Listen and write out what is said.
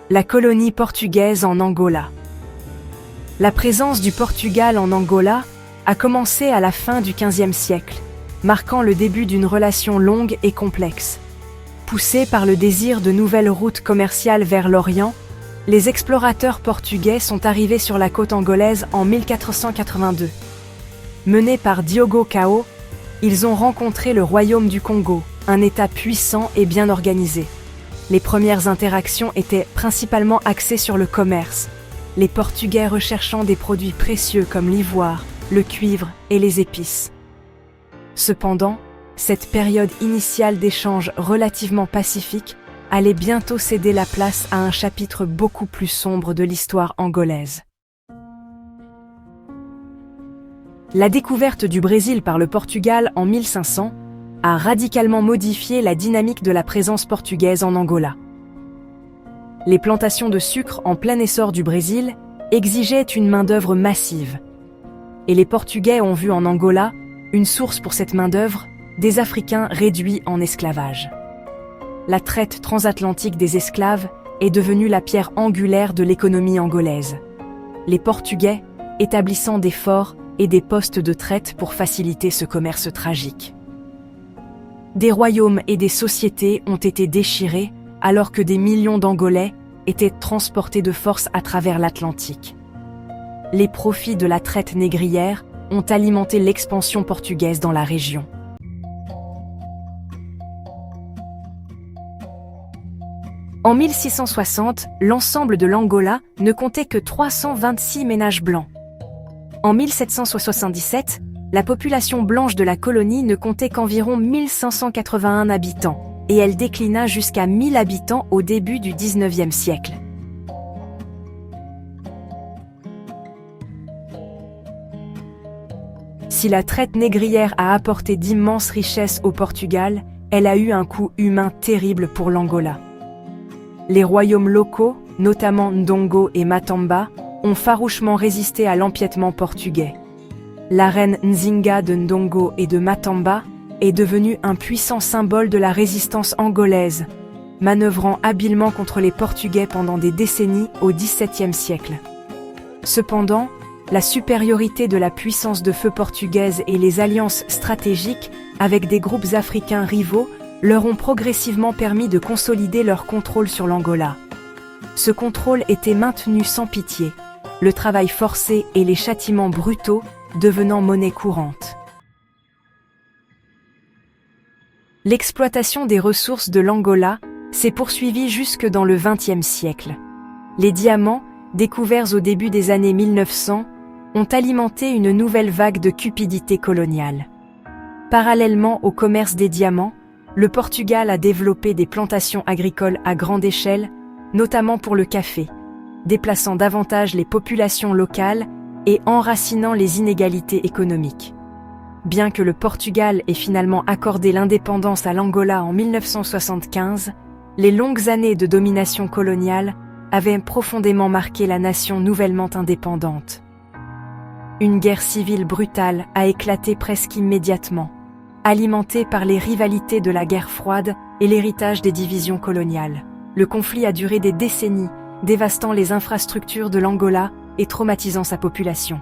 La colonie portugaise en Angola. La présence du Portugal en Angola a commencé à la fin du XVe siècle, marquant le début d'une relation longue et complexe. Poussés par le désir de nouvelles routes commerciales vers l'Orient, les explorateurs portugais sont arrivés sur la côte angolaise en 1482. Menés par Diogo Cao, ils ont rencontré le royaume du Congo, un État puissant et bien organisé. Les premières interactions étaient principalement axées sur le commerce, les Portugais recherchant des produits précieux comme l'ivoire, le cuivre et les épices. Cependant, cette période initiale d'échanges relativement pacifique allait bientôt céder la place à un chapitre beaucoup plus sombre de l'histoire angolaise. La découverte du Brésil par le Portugal en 1500 a radicalement modifié la dynamique de la présence portugaise en Angola. Les plantations de sucre en plein essor du Brésil exigeaient une main-d'œuvre massive. Et les Portugais ont vu en Angola une source pour cette main-d'œuvre, des Africains réduits en esclavage. La traite transatlantique des esclaves est devenue la pierre angulaire de l'économie angolaise. Les Portugais établissant des forts et des postes de traite pour faciliter ce commerce tragique. Des royaumes et des sociétés ont été déchirés alors que des millions d'Angolais étaient transportés de force à travers l'Atlantique. Les profits de la traite négrière ont alimenté l'expansion portugaise dans la région. En 1660, l'ensemble de l'Angola ne comptait que 326 ménages blancs. En 1777, la population blanche de la colonie ne comptait qu'environ 1581 habitants, et elle déclina jusqu'à 1000 habitants au début du XIXe siècle. Si la traite négrière a apporté d'immenses richesses au Portugal, elle a eu un coût humain terrible pour l'Angola. Les royaumes locaux, notamment Ndongo et Matamba, ont farouchement résisté à l'empiètement portugais. La reine Nzinga de Ndongo et de Matamba est devenue un puissant symbole de la résistance angolaise, manœuvrant habilement contre les Portugais pendant des décennies au XVIIe siècle. Cependant, la supériorité de la puissance de feu portugaise et les alliances stratégiques avec des groupes africains rivaux leur ont progressivement permis de consolider leur contrôle sur l'Angola. Ce contrôle était maintenu sans pitié, le travail forcé et les châtiments brutaux devenant monnaie courante. L'exploitation des ressources de l'Angola s'est poursuivie jusque dans le XXe siècle. Les diamants, découverts au début des années 1900, ont alimenté une nouvelle vague de cupidité coloniale. Parallèlement au commerce des diamants, le Portugal a développé des plantations agricoles à grande échelle, notamment pour le café, déplaçant davantage les populations locales et enracinant les inégalités économiques. Bien que le Portugal ait finalement accordé l'indépendance à l'Angola en 1975, les longues années de domination coloniale avaient profondément marqué la nation nouvellement indépendante. Une guerre civile brutale a éclaté presque immédiatement, alimentée par les rivalités de la guerre froide et l'héritage des divisions coloniales. Le conflit a duré des décennies, dévastant les infrastructures de l'Angola et traumatisant sa population.